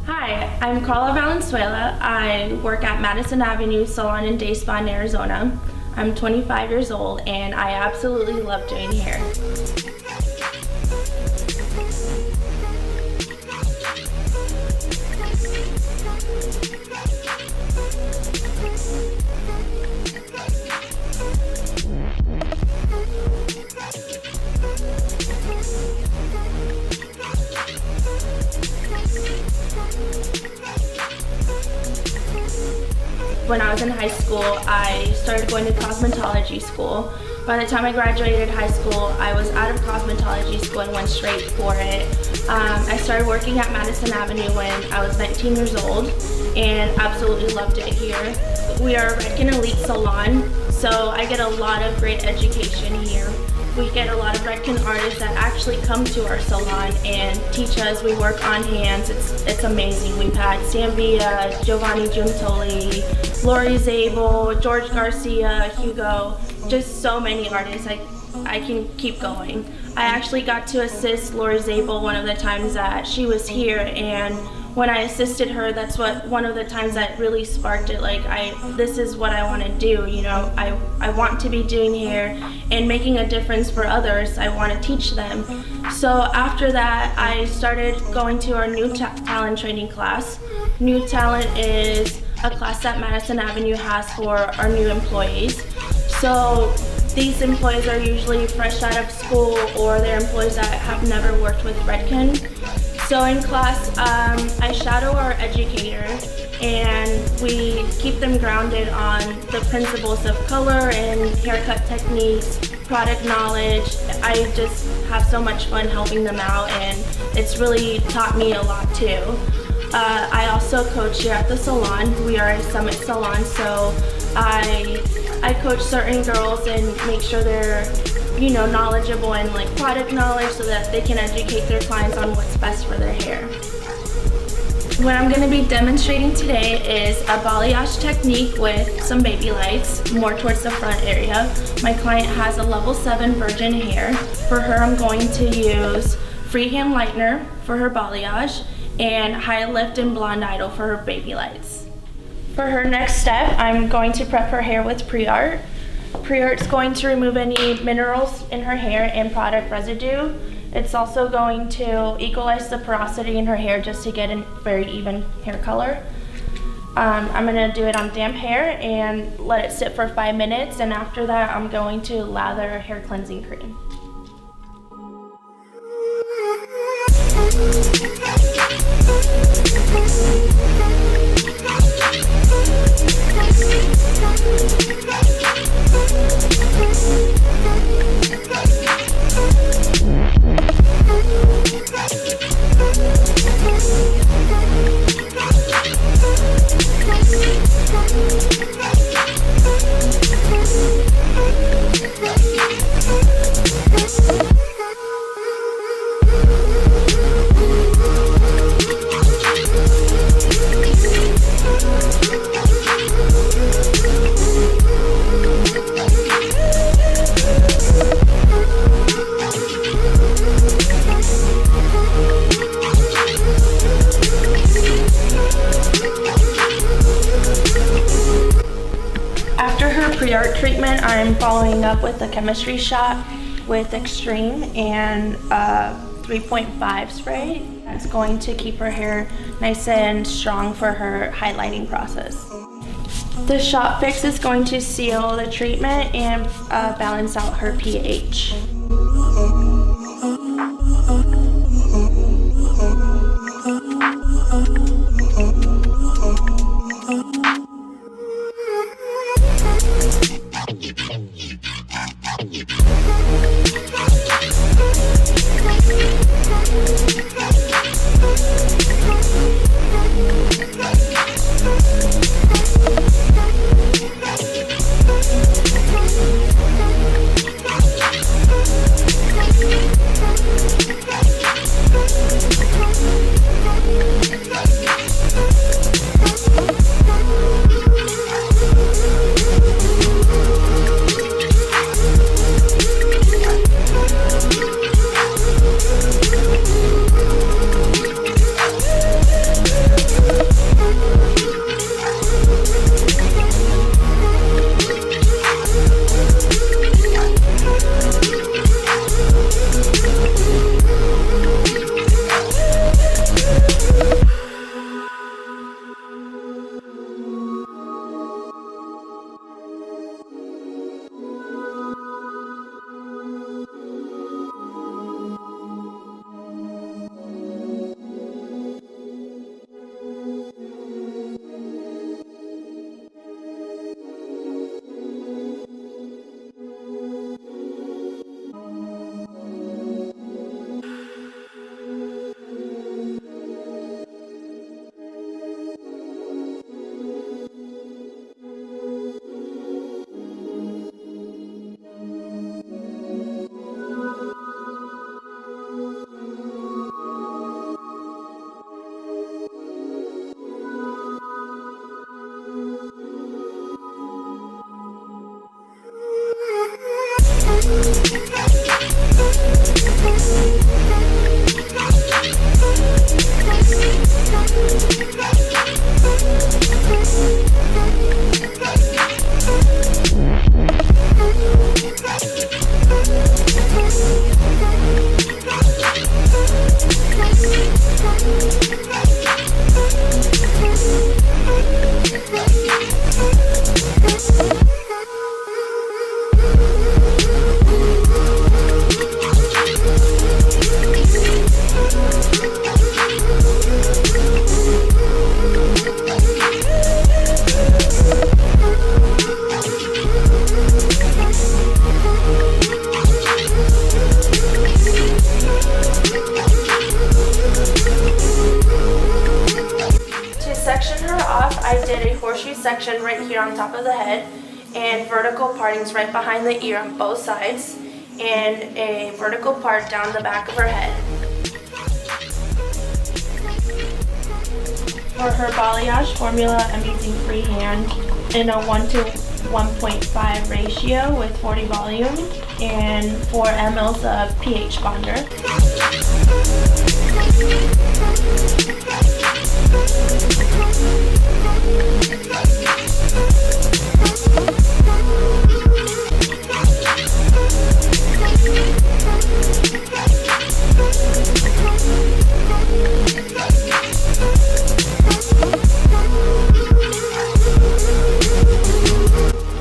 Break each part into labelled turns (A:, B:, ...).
A: Hi, I'm Karla Valenzuela. I work at Madison Avenue Salon and Day Spa in Arizona. I'm 25 years old and I absolutely love doing hair. When I was in high school, I started going to cosmetology school. By the time I graduated high school, I was out of cosmetology school and went straight for it. I started working at Madison Avenue when I was 19 years old and absolutely loved it here. We are a Redken Elite salon, so I get a lot of great education here. We get a lot of Redken artists that actually come to our salon and teach us. We work on hands. It's amazing. We've had Sam Villa, Giovanni Giuntoli, Lori Zabel, George Garcia, Hugo, just so many artists. I can keep going. I actually got to assist Lori Zabel one of the times that she was here, and when I assisted her, that's one of the times that really sparked it. Like, this is what I want to do, you know. I want to be doing hair and making a difference for others. I want to teach them. So after that, I started going to our new talent training class. New talent is a class that Madison Avenue has for our new employees. So these employees are usually fresh out of school, or they're employees that have never worked with Redken. So in class, I shadow our educator and we keep them grounded on the principles of color and haircut techniques, product knowledge. I just have so much fun helping them out, and it's really taught me a lot too. I also coach here at the salon. We are a Summit salon, so I coach certain girls and make sure they're, you know, knowledgeable in like product knowledge so that they can educate their clients on what's best for their hair. What I'm going to be demonstrating today is a balayage technique with some baby lights, more towards the front area. My client has a level 7 virgin hair. For her, I'm going to use freehand lightener for her balayage and high lift and blonde idol for her baby lights. For her next step, I'm going to prep her hair with pre-art. Pre-art's going to remove any minerals in her hair and product residue. It's also going to equalize the porosity in her hair just to get a very even hair color. I'm going to do it on damp hair and let it sit for 5 minutes, and after that I'm going to lather hair cleansing cream. After her pre-art treatment, I'm following up with a chemistry shot with Extreme and 3.5 spray. It's going to keep her hair nice and strong for her highlighting process. The shot fix is going to seal the treatment and balance out her pH. section right here on top of the head, and vertical partings right behind the ear on both sides, and a vertical part down the back of her head. For her balayage formula, I'm using freehand in a 1 to 1.5 ratio with 40 volume and 4 mLs of pH bonder.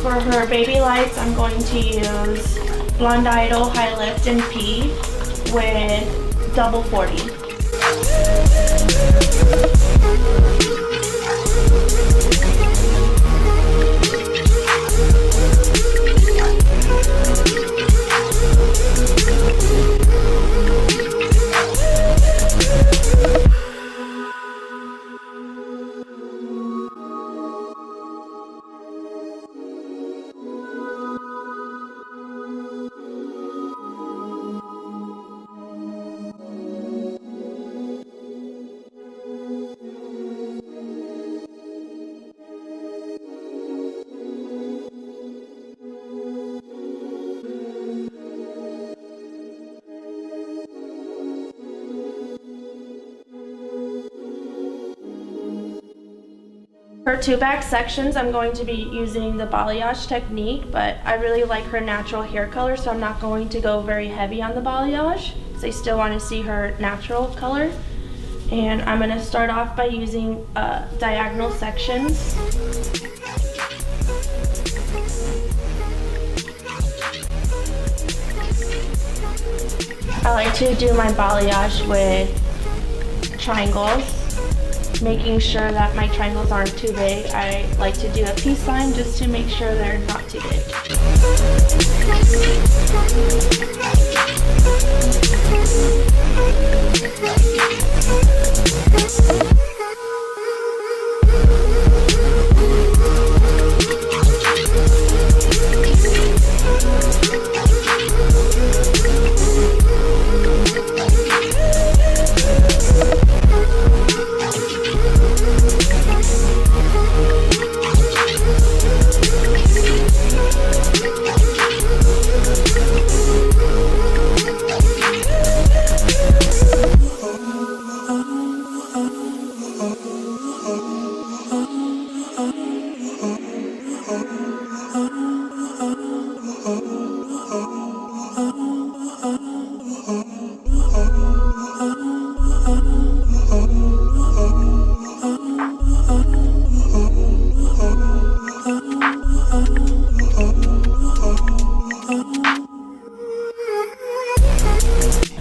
A: For her baby lights, I'm going to use Blonde Idol High Lift and P with double 40. For two back sections, I'm going to be using the balayage technique, but I really like her natural hair color, so I'm not going to go very heavy on the balayage, because I still want to see her natural color. And I'm going to start off by using diagonal sections. I like to do my balayage with triangles, making sure that my triangles aren't too big. I like to do a peace sign just to make sure they're not too big.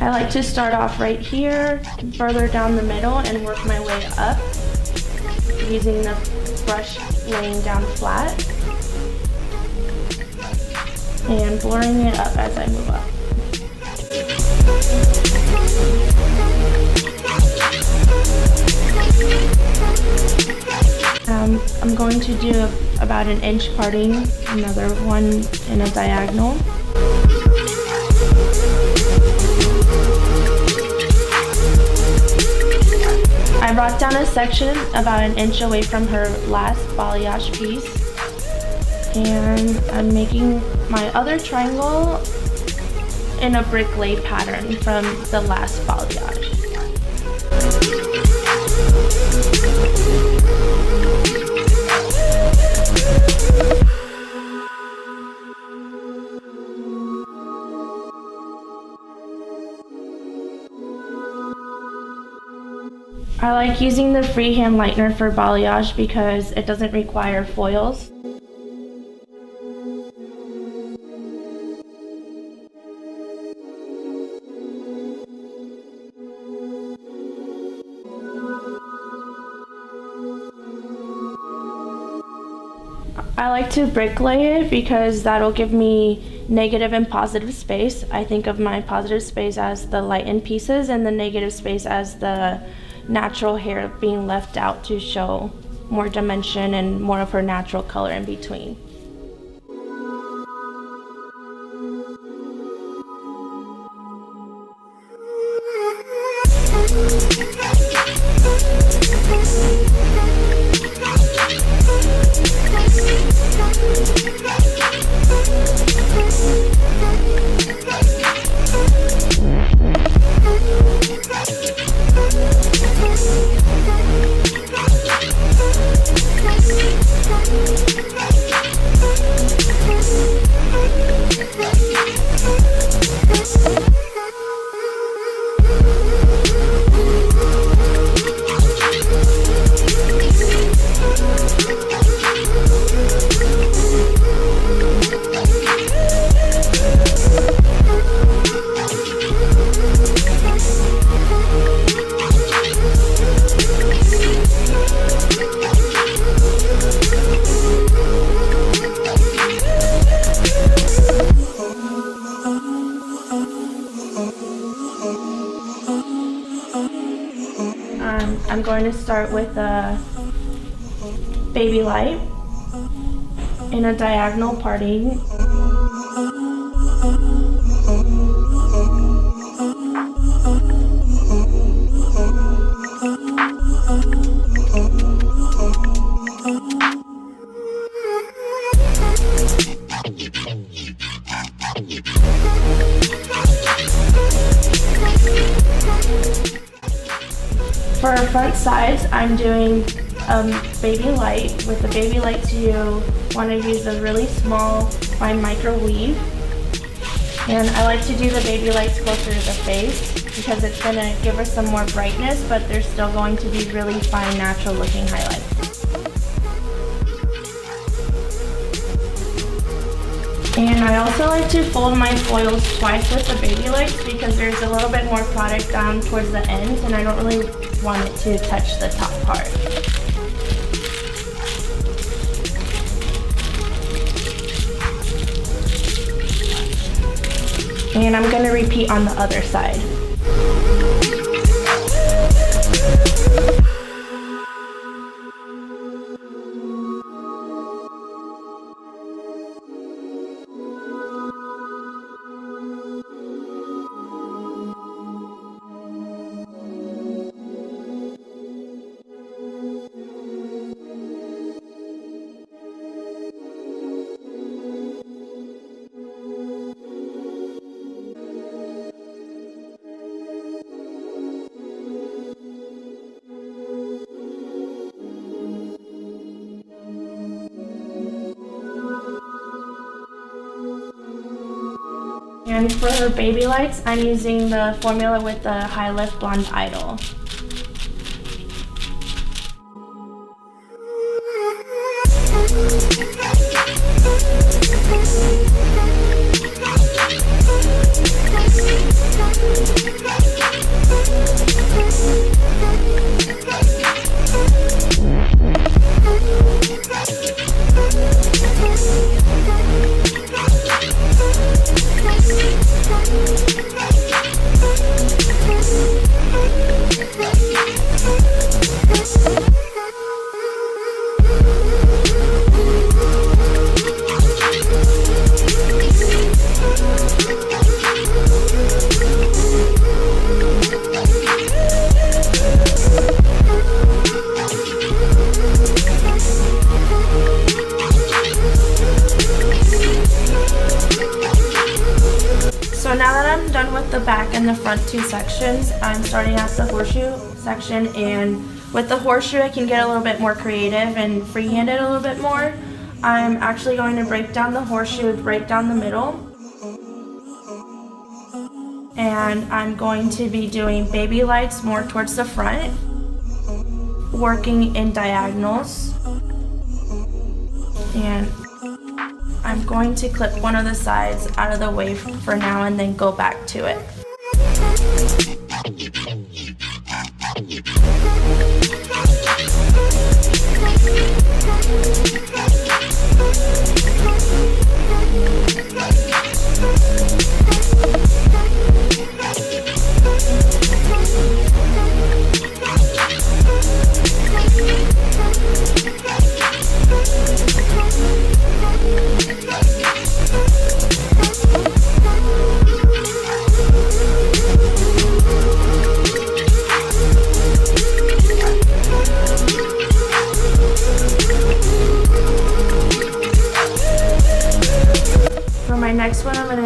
A: I like to start off right here, further down the middle, and work my way up using the brush laying down flat and blurring it up as I move up. I'm going to do about an inch parting, another one in a diagonal. I brought down a section about an inch away from her last balayage piece, and I'm making my other triangle in a brick lay pattern from the last balayage. I like using the freehand lightener for balayage because it doesn't require foils. I like to bricklay it because that'll give me negative and positive space. I think of my positive space as the lightened pieces and the negative space as the natural hair being left out to show more dimension and more of her natural color in between. I'm going to start with a baby light in a diagonal parting. For our front sides, I'm doing baby light. With the baby lights, you want to use a really small fine microweave. And I like to do the baby lights closer to the face because it's going to give us some more brightness, but there's still going to be really fine, natural looking highlights. And I also like to fold my foils twice with the baby lights because there's a little bit more product down towards the ends and I don't really want it to touch the top part. And I'm going to repeat on the other side. And for her baby lights, I'm using the formula with the High Lift Blonde Idol. So now that I'm done with the back and the front two sections, I'm starting at the horseshoe section, and with the horseshoe I can get a little bit more creative and freehand it a little bit more. I'm actually going to break down the horseshoe right down the middle, and I'm going to be doing baby lights more towards the front, working in diagonals, and I'm going to clip one of the sides out of the way for now and then go back to it.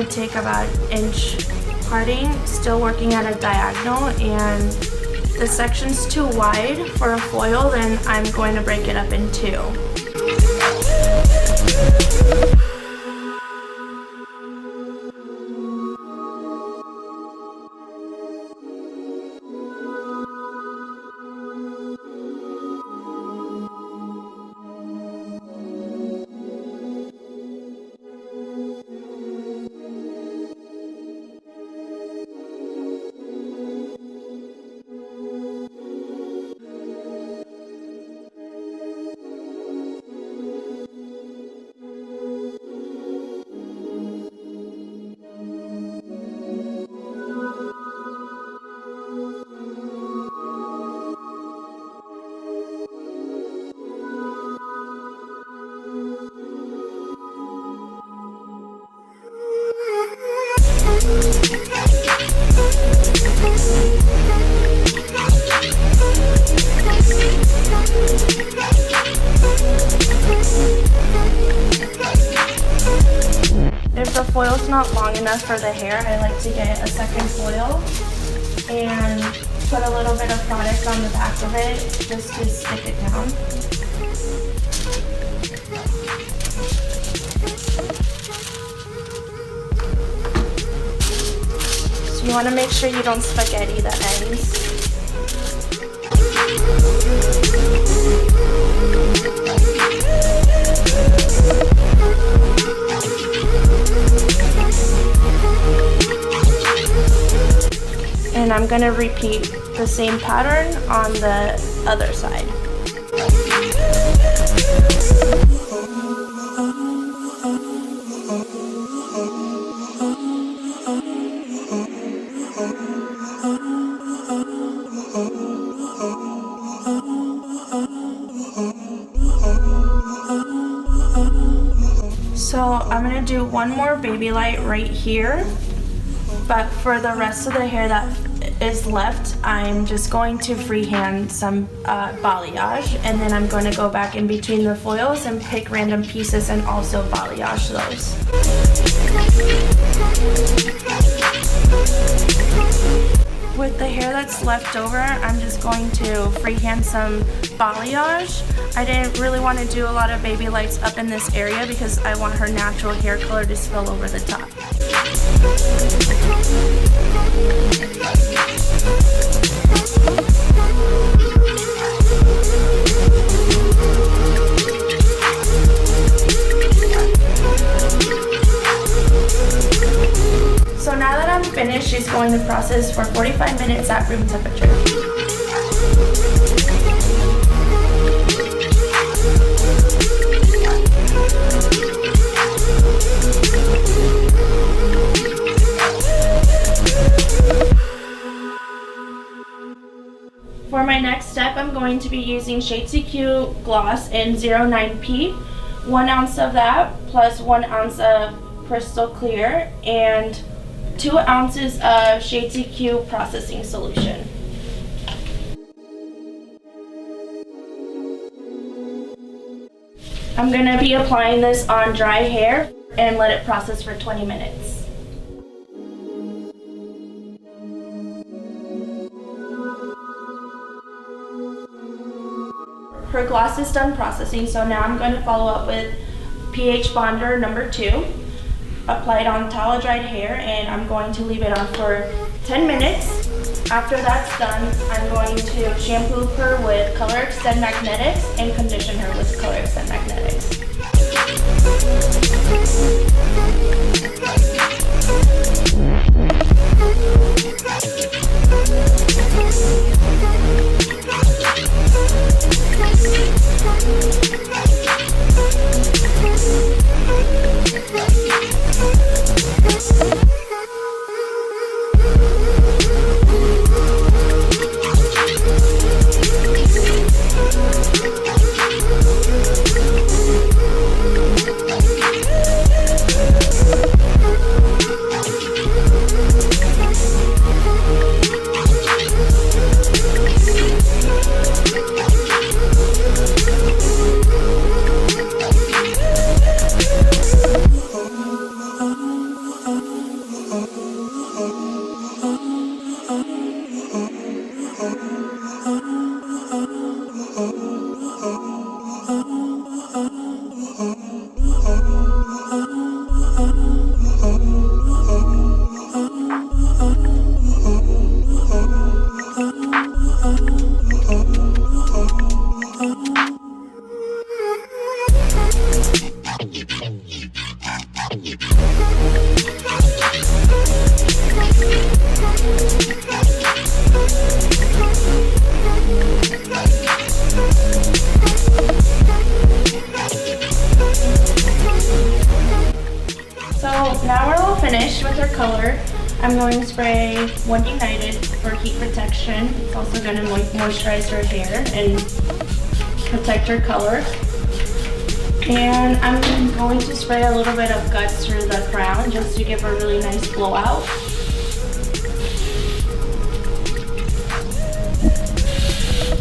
A: take about an inch parting, still working at a diagonal, and the section's too wide for a foil, then I'm going to break it up in two. If the foil's not long enough for the hair, I like to get a second foil and put a little bit of product on the back of it just to stick it down. So you want to make sure you don't spaghetti the ends. And I'm going to repeat the same pattern on the other side. So I'm going to do one more baby light right here, but for the rest of the hair that is left, I'm just going to freehand some balayage, and then I'm going to go back in between the foils and pick random pieces and also balayage those. With the hair that's left over, I'm just going to freehand some balayage. I didn't really want to do a lot of baby lights up in this area because I want her natural hair color to spill over the top. So now that I'm finished, she's going to process for 45 minutes at room temperature. For my next step, I'm going to be using Shade CQ gloss in 09P. 1 ounce of that plus 1 ounce of crystal clear and 2 ounces of Shade CQ processing solution. I'm going to be applying this on dry hair and let it process for 20 minutes. Her gloss is done processing, so now I'm going to follow up with pH Bonder number 2. Apply it on towel dried hair, and I'm going to leave it on for 10 minutes. After that's done, I'm going to shampoo her with Color Extend Magnetics and condition her with Color Extend Magnetics. So now we're all finished with our color. I'm going to spray One United for heat protection. It's also going to moisturize her hair and protect her color. And I'm going to spray a little bit of guts through the crown just to give her a really nice blowout.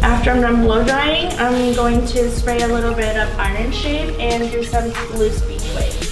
A: After I'm done blow drying, I'm going to spray a little bit of iron shade and do some loose beach waves.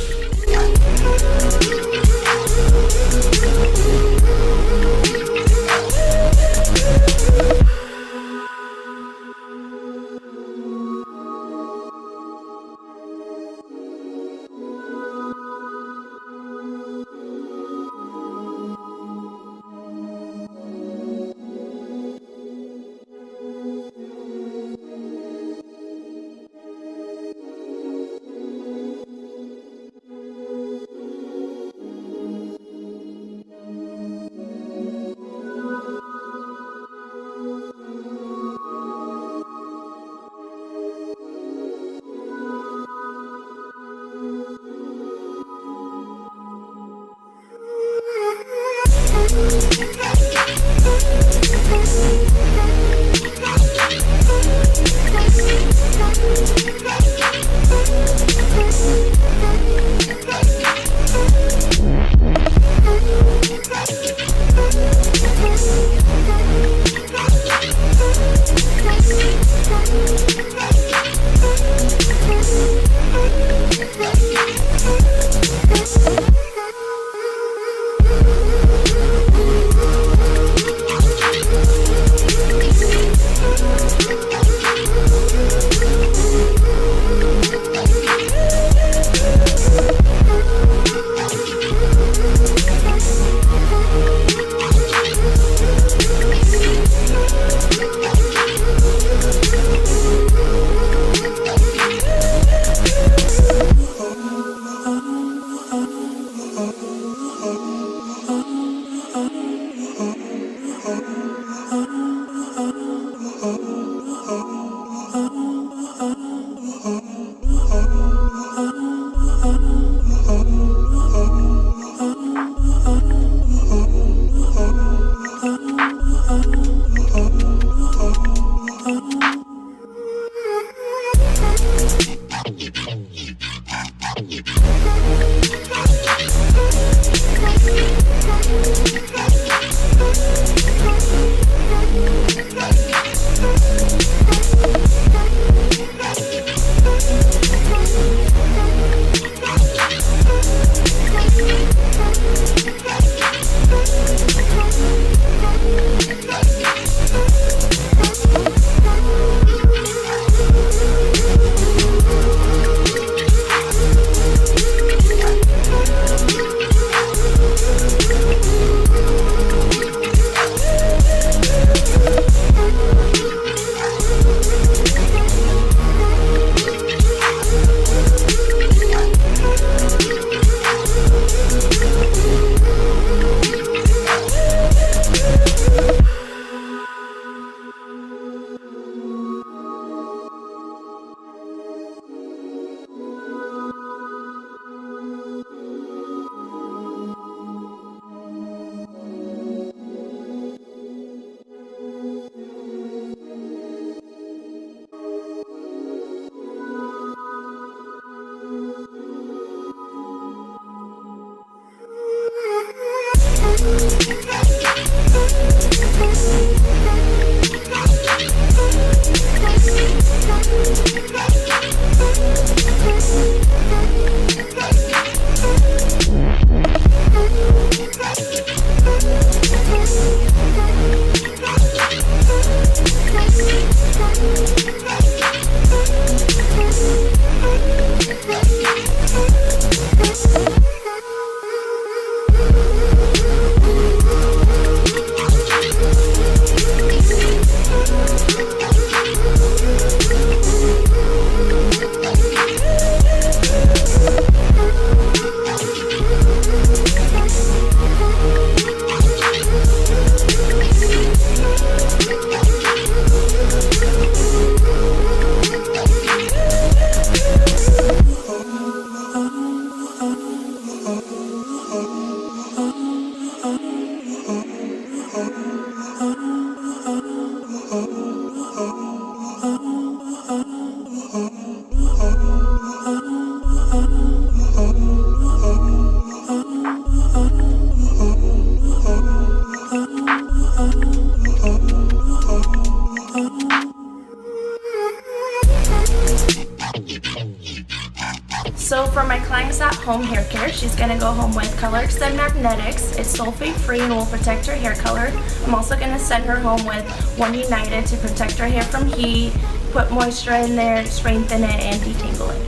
A: client's at-home hair care. She's gonna go home with Color Extend Magnetics. It's sulfate-free and will protect her hair color. I'm also gonna send her home with One United to protect her hair from heat, put moisture in there, strengthen it, and detangle it.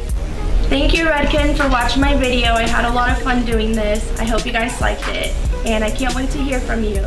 A: Thank you, Redken, for watching my video. I had a lot of fun doing this. I hope you guys liked it, and I can't wait to hear from you.